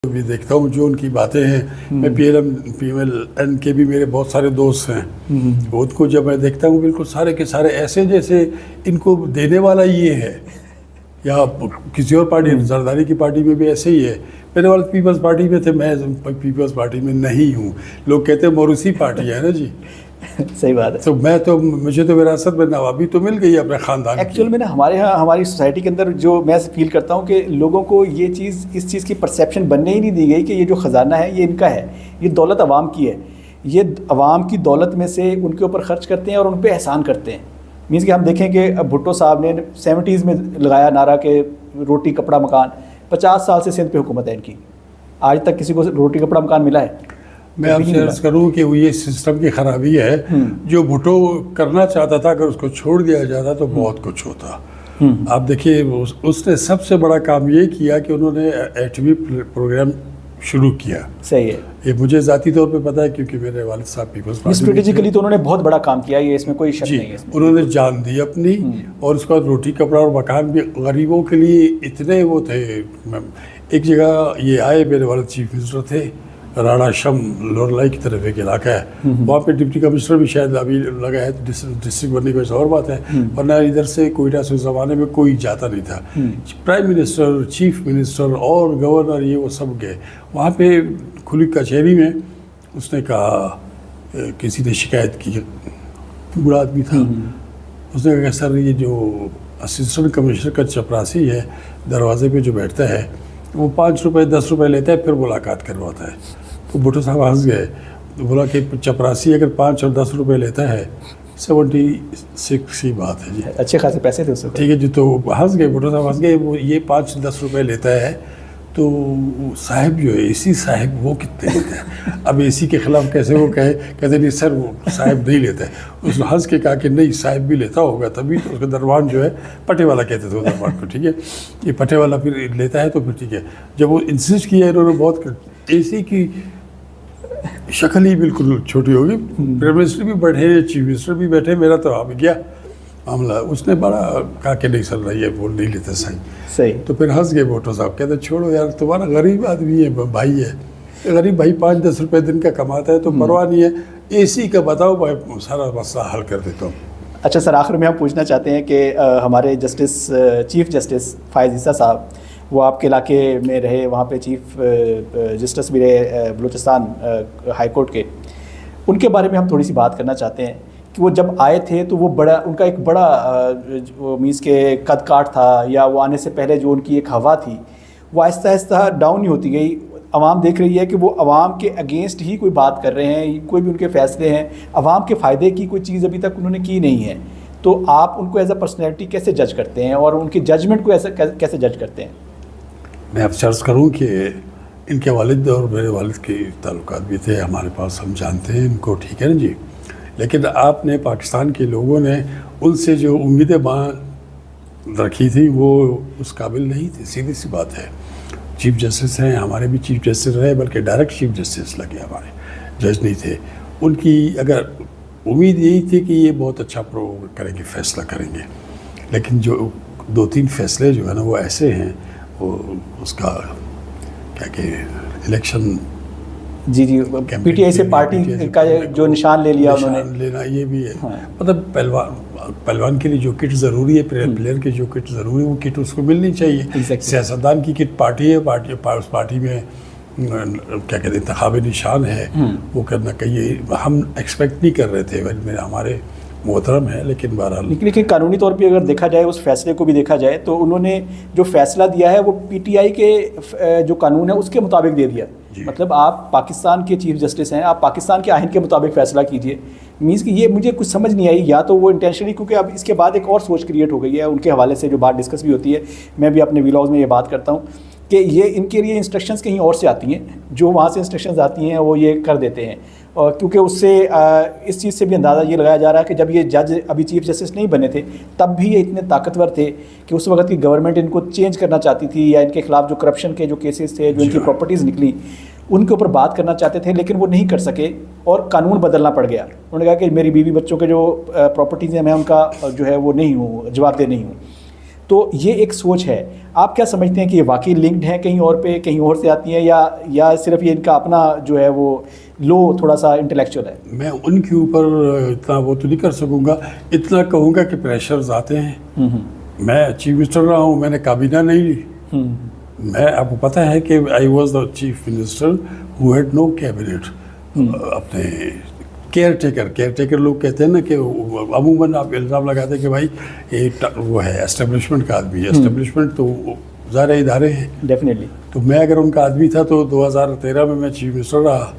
بھی دیکھتا ہوں جو ان کی باتیں ہیں. میں پی ایل این کے بھی میرے بہت سارے دوست ہیں. ان کو جب میں دیکھتا ہوں بالکل سارے کے سارے ایسے جیسے ان کو دینے والا یہ ہے. یا کسی اور پارٹی زرداری کی پارٹی میں بھی ایسے ہی ہے. میرے والد پیپلز پارٹی میں تھے, میں پیپلز پارٹی میں نہیں ہوں. لوگ کہتے ہیں موروثی پارٹی ہے نا جی. صحیح بات ہے. تو مجھے تو وراثت میں نوابی تو مل گئی اپنے خاندان کی. ایکچوئل میں نا ہمارے یہاں ہماری سوسائٹی کے اندر جو میں فیل کرتا ہوں کہ لوگوں کو یہ چیز اس چیز کی پرسیپشن بننے ہی نہیں دی گئی کہ یہ جو خزانہ ہے یہ ان کا ہے, یہ دولت عوام کی ہے. یہ عوام کی دولت میں سے ان کے اوپر خرچ کرتے ہیں اور ان پہ احسان کرتے ہیں. مینس کہ ہم دیکھیں کہ بھٹو صاحب نے 70s میں لگایا نعرہ کہ روٹی کپڑا مکان. 50 سال سے سندھ پہ حکومت ہے ان کی, آج تک کسی کو روٹی کپڑا مکان ملا ہے؟ میں آپ سے عرض کروں کہ وہ یہ سسٹم کی خرابی ہے. جو بھٹو کرنا چاہتا تھا اگر اس کو چھوڑ دیا جاتا تو بہت کچھ ہوتا. آپ دیکھیے اس نے سب سے بڑا کام یہ کیا کہ انہوں نے ایٹمی پروگرام شروع کیا. صحیح ہے. یہ مجھے ذاتی طور پہ پتہ ہے کیونکہ میرے والد صاحب پیپلز پارٹی اسٹریٹجیکلی تو انہوں نے بہت بڑا کام کیا, یہ اس میں کوئی شک نہیں ہے. انہوں نے جان دی اپنی, اور اس کے بعد روٹی کپڑا اور مکان بھی غریبوں کے لیے اتنے وہ تھے. ایک جگہ یہ آئے, میرے والد چیف منسٹر تھے, راڑا شم لورلائی کی طرف ایک علاقہ ہے, وہاں پہ ڈپٹی کمشنر بھی شاید ابھی لگا ہے, ڈسٹرکٹ بننے کی اور بات ہے, ورنہ ادھر سے کوئٹہ سے اس زمانے میں کوئی جاتا نہیں تھا. پرائم منسٹر, چیف منسٹر اور گورنر یہ وہ سب گئے وہاں پہ کھلی کچہری میں. اس نے کہا, کسی نے شکایت کی, بوڑھا آدمی تھا, اس نے کہا کہ سر یہ جو اسسٹنٹ کمشنر کا چپراسی ہے دروازے پہ جو بیٹھتا ہے وہ 5 روپے 10 روپے لیتا ہے, پھر ملاقات کرواتا ہے. تو بھٹو صاحب ہنس گئے, بولا کہ چپراسی اگر 5 اور 10 روپے لیتا ہے 76 کی بات ہے جی, اچھے خاصے پیسے تھے اس کو. ٹھیک ہے جی. تو ہنس گئے, بھٹو صاحب ہنس گئے. وہ یہ 5-10 روپے لیتا ہے تو صاحب جو ہے اے سی صاحب وہ کتنے لیتے ہیں؟ اب اے سی کے خلاف کیسے وہ کہتے نہیں سر وہ صاحب نہیں لیتا ہے. اس نے ہنس کے کہا کہ نہیں صاحب بھی لیتا ہوگا, تبھی تو اس کا دربان جو ہے پٹے والا کہتے تھے دربان کو. ٹھیک ہے, یہ پٹے والا پھر لیتا ہے تو پھر ٹھیک ہے. جب وہ انسسٹ کیا انہوں نے بہت, اے سی کی شکل ہی بالکل چھوٹی ہوگی, پرائم منسٹر بھی بیٹھے, چیف منسٹر بھی بیٹھے, میرا تو آ گیا معاملہ. اس نے بڑا کہا کہ نہیں سر یہ وہ نہیں لیتے صحیح. تو پھر ہنس گئے بھٹو صاحب, کہتے چھوڑو یار تمہارا غریب آدمی ہے بھائی ہے, غریب بھائی 5-10 روپے دن کا کماتا ہے تو پرواہ نہیں ہے, اے سی کا بتاؤ میں سارا مسئلہ حل کر دیتا ہوں. اچھا سر, آخر میں ہم پوچھنا چاہتے ہیں کہ ہمارے چیف جسٹس فائز عیسیٰ صاحب, وہ آپ کے علاقے میں رہے, وہاں پہ چیف جسٹس بھی رہے بلوچستان ہائی کورٹ کے. ان کے بارے میں ہم تھوڑی سی بات کرنا چاہتے ہیں کہ وہ جب آئے تھے تو وہ بڑا, ان کا ایک بڑا مینس کے قد کاٹ تھا, یا وہ آنے سے پہلے جو ان کی ایک ہوا تھی وہ آہستہ آہستہ ڈاؤن نہیں ہوتی گئی. عوام دیکھ رہی ہے کہ وہ عوام کے اگینسٹ ہی کوئی بات کر رہے ہیں, کوئی بھی ان کے فیصلے ہیں عوام کے فائدے کی کوئی چیز ابھی تک انہوں نے کی نہیں ہے. تو آپ ان کو ایز اے پرسنالٹی کیسے جج کرتے ہیں, اور ان کی ججمنٹ کو ایسے کیسے جج کرتے ہیں؟ میں اب عرض کروں کہ ان کے والد اور میرے والد کے تعلقات بھی تھے ہمارے پاس, ہم جانتے ہیں ان کو, ٹھیک ہے نا جی. لیکن آپ نے پاکستان کے لوگوں نے ان سے جو امیدیں رکھی تھی وہ اس قابل نہیں تھی, سیدھی سی بات ہے. چیف جسٹس ہیں, ہمارے بھی چیف جسٹس رہے, بلکہ ڈائریکٹ چیف جسٹس لگے, ہمارے جج نہیں تھے. ان کی اگر امید یہی تھی کہ یہ بہت اچھا کریں گے, فیصلہ کریں گے, لیکن جو 2-3 فیصلے جو ہے نا وہ ایسے ہیں, وہ اس کا کیا کہ election G P T I سے پارٹی کا جو نشان لے لیا انہوں نے, لینا یہ بھی ہے. مطلب پہلوان کے لیے جو کٹ ضروری ہے, پلیئر کی جو کٹ ضروری ہے وہ کٹ اس کو ملنی چاہیے. سیاستدان کی کٹ پارٹی ہے, اس پارٹی میں کیا کہتے ہیں انتخابی نشان ہے, وہ کرنا کہیں ہم ایکسپیکٹ نہیں کر رہے تھے, ہمارے محترم ہے, لیکن بہرحال لیکن قانونی طور پہ اگر دیکھا جائے, اس فیصلے کو بھی دیکھا جائے تو انہوں نے جو فیصلہ دیا ہے وہ پی ٹی آئی کے جو قانون ہے اس کے مطابق دے دیا. مطلب آپ پاکستان کے چیف جسٹس ہیں, آپ پاکستان کے آئین کے مطابق فیصلہ کیجئے. مینس کہ یہ مجھے کچھ سمجھ نہیں آئی, یا تو وہ انٹینشنلی, کیونکہ اب اس کے بعد ایک اور سوچ کریٹ ہو گئی ہے ان کے حوالے سے جو بات ڈسکس بھی ہوتی ہے, میں بھی اپنے ویلاگز میں یہ بات کرتا ہوں کہ یہ ان کے لیے انسٹرکشنز کہیں اور سے آتی ہیں, جو وہاں سے انسٹرکشنز آتی ہیں وہ یہ کر دیتے ہیں. اور کیونکہ اس سے اس چیز سے بھی اندازہ یہ لگایا جا رہا ہے کہ جب یہ جج ابھی چیف جسٹس نہیں بنے تھے تب بھی یہ اتنے طاقتور تھے کہ اس وقت کی گورنمنٹ ان کو چینج کرنا چاہتی تھی, یا ان کے خلاف جو کرپشن کے جو کیسز تھے, جو ان کی پراپرٹیز نکلی, ان کے اوپر بات کرنا چاہتے تھے, لیکن وہ نہیں کر سکے اور قانون بدلنا پڑ گیا. انہوں نے کہا کہ میری بیوی بچوں کے جو پراپرٹیز ہیں میں ان کا جو ہے وہ نہیں ہوں, جواب دہ نہیں ہوں. تو یہ ایک سوچ ہے. آپ کیا سمجھتے ہیں کہ یہ واقعی لنکڈ ہیں کہیں اور پہ، کہیں اور سے آتی ہیں، یا صرف یہ ان کا اپنا جو ہے وہ لو تھوڑا سا انٹلیکچوئل ہے؟ میں ان کے اوپر اتنا وہ تو نہیں کر سکوں گا، اتنا کہوں گا کہ پریشرز آتے ہیں. میں چیف منسٹر رہا ہوں، میں نے کابینہ نہیں لی. میں آپ کو پتہ ہے کہ I was the chief minister who had no cabinet. اپنے کیئر ٹیکر لوگ کہتے ہیں نا کہ عموماً آپ الزام لگاتے ہیں کہ بھائی یہ وہ ہے اسٹیبلشمنٹ کا آدمی ہے. اسٹیبلشمنٹ تو ظاہر ادارے ہیں ڈیفینیٹلی. تو میں اگر ان کا آدمی تھا تو 2013 میں چیف منسٹر رہا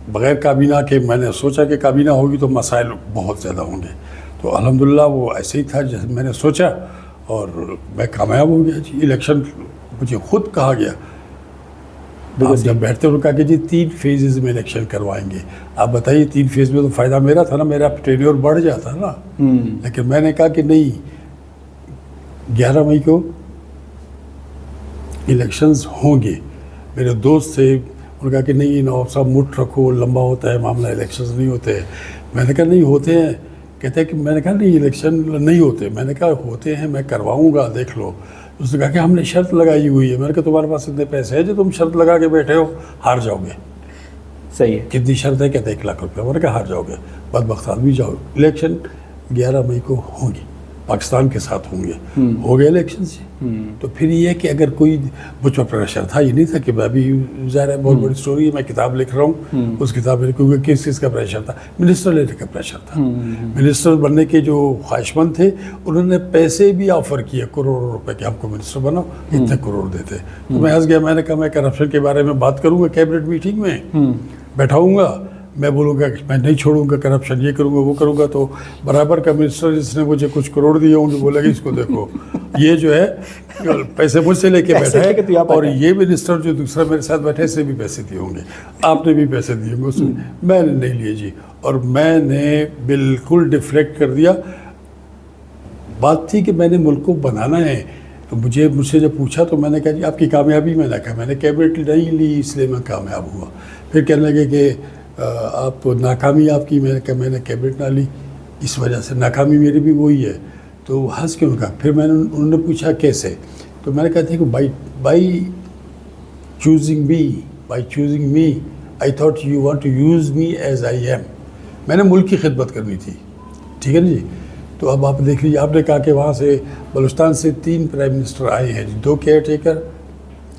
بغیر کابینہ کے. میں نے سوچا کہ کابینہ ہوگی تو مسائل بہت زیادہ ہوں گے، تو الحمدللہ وہ ایسے ہی تھا جیسے میں نے سوچا اور میں کامیاب ہو گیا. جی الیکشن مجھے خود کہا گیا، آپ جب بیٹھتے انہوں نے کہا کہ جی 3 فیزز میں الیکشن کروائیں گے. آپ بتائیے 3 فیز میں تو فائدہ میرا تھا نا، میرا ٹینیور بڑھ جاتا نا. لیکن میں نے کہا کہ نہیں، 11 مئی کو الیکشنز ہوں گے. میرے دوست تھے، انہوں نے کہا کہ نہیں نواب صاحب مٹھ رکھو، لمبا ہوتا ہے معاملہ، الیکشنز نہیں ہوتے. میں نے کہا نہیں ہوتے ہیں. کہتے ہیں کہ میں نے کہا نہیں الیکشن نہیں ہوتے. میں نے کہا ہوتے ہیں، میں کرواؤں گا، دیکھ لو. اس نے کہا کہ ہم نے شرط لگائی ہوئی ہے. میں نے کہا تمہارے پاس اتنے پیسے ہیں جو تم شرط لگا کے بیٹھے ہو، ہار جاؤ گے. صحیح ہے. کتنی شرط ہے؟ کہتے 1 لاکھ روپے. میں نے کہا ہار جاؤ گے، بدبخت آدمی جاؤ. الیکشن 11 مئی کو ہوں گی، پاکستان کے ساتھ ہوں گے. ہو گئے الیکشن سے. تو پھر یہ ہے کہ اگر کوئی مجھ پر پریشر تھا، یہ نہیں تھا کہ میں ابھی ظاہر ہے بہت بڑی سٹوری ہے، میں کتاب لکھ رہا ہوں، اس کتاب میں کیونکہ کس چیز کا پریشر تھا؟ منسٹر لینے کا پریشر تھا. منسٹر بننے کے جو خواہش مند تھے انہوں نے پیسے بھی آفر کیے، کروڑوں روپے کہ ہم کو منسٹر بناؤ، اتنے کروڑ دیتے. تو میں ہنس گیا. میں نے کہا میں کرپشن کے بارے میں بات کروں گا کیبنٹ میٹنگ میں، بیٹھاؤں گا، میں بولوں گا کہ میں نہیں چھوڑوں گا کرپشن، یہ کروں گا وہ کروں گا. تو برابر کا منسٹر جس نے مجھے کچھ کروڑ دیے ہوں گے بولے گا اس کو دیکھو یہ جو ہے پیسے مجھ سے لے کے بیٹھا ہے، اور یہ منسٹر جو دوسرا میرے ساتھ بیٹھے اس نے بھی پیسے دیے ہوں گے، آپ نے بھی پیسے دیے ہوں گے. میں نے نہیں لیے جی، اور میں نے بالکل ڈیفلیکٹ کر دیا. بات تھی کہ میں نے ملک کو بنانا ہے. تو مجھ سے جب پوچھا تو میں نے کہا جی آپ کی کامیابی. میں نے کہا میں نے کیبنٹ نہیں لی اس لیے میں کامیاب ہوا. پھر کہنے لگے کہ آپ ناکامی آپ کی. میں نے کہا میں نے کیبنٹ نہ لی اس وجہ سے، ناکامی میری بھی وہی ہے. تو ہنس کے کہا. پھر میں نے انہوں نے پوچھا کیسے؟ تو میں نے کہا تھا کہ by choosing me I thought you want to use me as I am. میں نے ملک کی خدمت کرنی تھی، ٹھیک ہے نا جی. تو اب آپ دیکھ لیجیے، آپ نے کہا کہ وہاں سے بلوچستان سے 3 پرائم منسٹر آئے ہیں، 2 کیئر ٹیکر،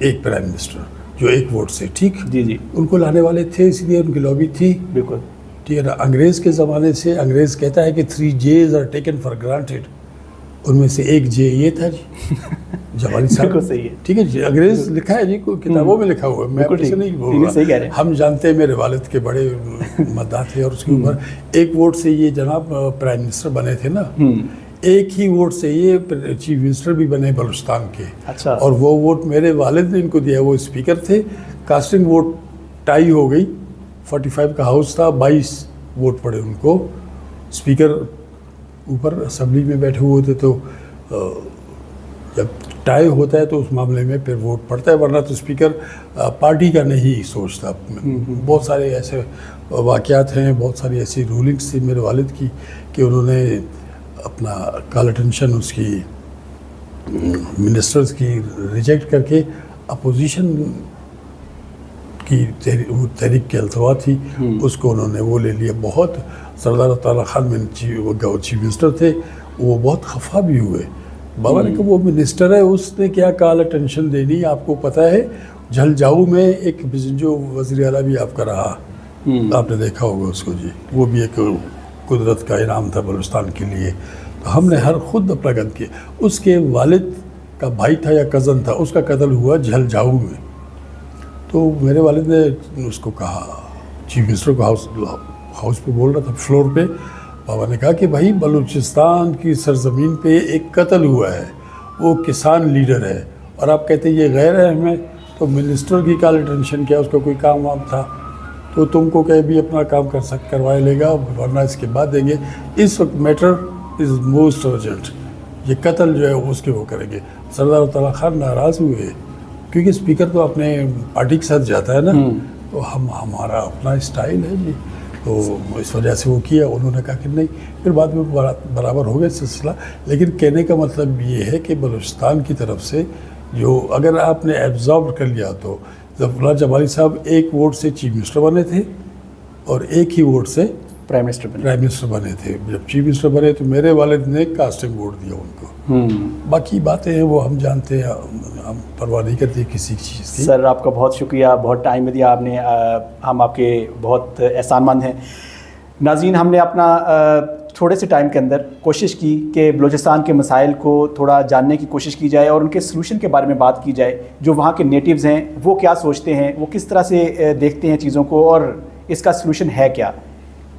1 پرائم منسٹر جو 1 ووٹ سے. ٹھیک جی جی. ان کو لانے والے تھے، اس لیے ان کی لابی تھی. بالکل ٹھیک ہے نا. انگریز کے زمانے سے انگریز کہتا ہے کہ 3 J's are taken for granted. ان میں سے 1 J یہ تھا جی جوانی صاحب. بالکل صحیح ہے. ٹھیک ہے جی. انگریز لکھا ہے جی، کتابوں میں لکھا ہوا ہے، میں کسی نہیں بول رہا. ہم جانتے ہیں میرے والد کے بڑے مداح تھے، اور اس کے اوپر 1 ووٹ سے یہ جناب پرائم منسٹر بنے تھے نا. 1 ہی ووٹ سے یہ چیف منسٹر بھی بنے بلوچستان کے. اچھا. اور وہ ووٹ میرے والد نے ان کو دیا. وہ اسپیکر تھے. کاسٹنگ ووٹ ٹائی ہو گئی. 45 کا ہاؤس تھا، 22 ووٹ پڑے ان کو. اسپیکر اوپر اسمبلی میں بیٹھے ہوئے تھے. تو جب ٹائی ہوتا ہے تو اس معاملے میں پھر ووٹ پڑتا ہے، ورنہ تو اسپیکر پارٹی کا نہیں سوچتا. بہت سارے ایسے واقعات ہیں، بہت ساری ایسی رولنگس تھی میرے والد کی کہ انہوں نے اپنا کال اٹینشن اس کی منسٹرز کی ریجیکٹ کر کے اپوزیشن کی تحریک کے التوا تھی اس کو انہوں نے وہ لے لیا. بہت سردار تعالیٰ خان میں چیف منسٹر تھے، وہ بہت خفا بھی ہوئے. بابا نے کہا وہ منسٹر ہے، اس نے کیا کال اٹینشن دینی. آپ کو پتہ ہے جھل جاؤ میں ایک جو وزیر اعلیٰ بھی آپ کا رہا، آپ نے دیکھا ہوگا اس کو جی، وہ بھی ایک قدرت کا انعام تھا بلوچستان کے لیے. تو ہم نے ہر خود اپنا قتل کیا. اس کے والد کا بھائی تھا یا کزن تھا، اس کا قتل ہوا جھل جاؤ میں. تو میرے والد نے اس کو کہا، چیف منسٹر کو ہاؤس پہ بول رہا تھا فلور پہ. بابا نے کہا کہ بھائی بلوچستان کی سرزمین پہ ایک قتل ہوا ہے، وہ کسان لیڈر ہے، اور آپ کہتے ہیں یہ غیر اہم ہے. تو منسٹر کی کال اٹینشن کیا، اس کا کوئی کام وام تھا تو تم کو کہ بھی اپنا کام کروا لے گا، ورنہ اس کے بعد دیں گے. اس وقت میٹر از موسٹ ارجنٹ، یہ قتل جو ہے اس کے وہ کریں گے. سردار تعالیٰ خان ناراض ہوئے کیونکہ اسپیکر تو اپنے پارٹی کے ساتھ جاتا ہے نا. تو ہمارا اپنا اسٹائل ہے جی. تو اس وجہ سے وہ کیا. انہوں نے کہا کہ نہیں, پھر بعد میں برابر ہو گیا سلسلہ. لیکن کہنے کا مطلب یہ ہے کہ بلوچستان کی طرف سے جو اگر آپ نے ایبزارب کر لیا تو ظفراللہ جمالی صاحب ایک ووٹ سے چیف منسٹر بنے تھے اور ایک ہی ووٹ سے پرائم منسٹر بنے تھے. جب چیف منسٹر بنے تو میرے والد نے کاسٹنگ ووٹ دیا ان کو. باقی باتیں ہیں وہ ہم جانتے ہیں, ہم پرواہ نہیں کرتے کسی چیز کی. سر آپ کا بہت شکریہ, بہت ٹائم دیا آپ نے, ہم آپ کے بہت احسان مند ہیں. ناظرین, ہم نے اپنا تھوڑے سے ٹائم کے اندر کوشش کی کہ بلوچستان کے مسائل کو تھوڑا جاننے کی کوشش کی جائے اور ان کے سلوشن کے بارے میں بات کی جائے. جو وہاں کے نیٹیوز ہیں وہ کیا سوچتے ہیں, وہ کس طرح سے دیکھتے ہیں چیزوں کو اور اس کا سلوشن ہے کیا.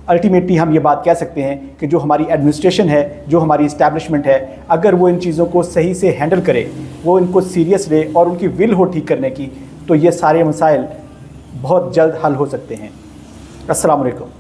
الٹیمیٹلی ہم یہ بات کہہ سکتے ہیں کہ جو ہماری ایڈمنسٹریشن ہے, جو ہماری اسٹیبلشمنٹ ہے, اگر وہ ان چیزوں کو صحیح سے ہینڈل کرے, وہ ان کو سیریس لے اور ان کی ول ہو ٹھیک کرنے کی, تو یہ سارے مسائل بہت جلد حل ہو سکتے ہیں. السلام علیکم.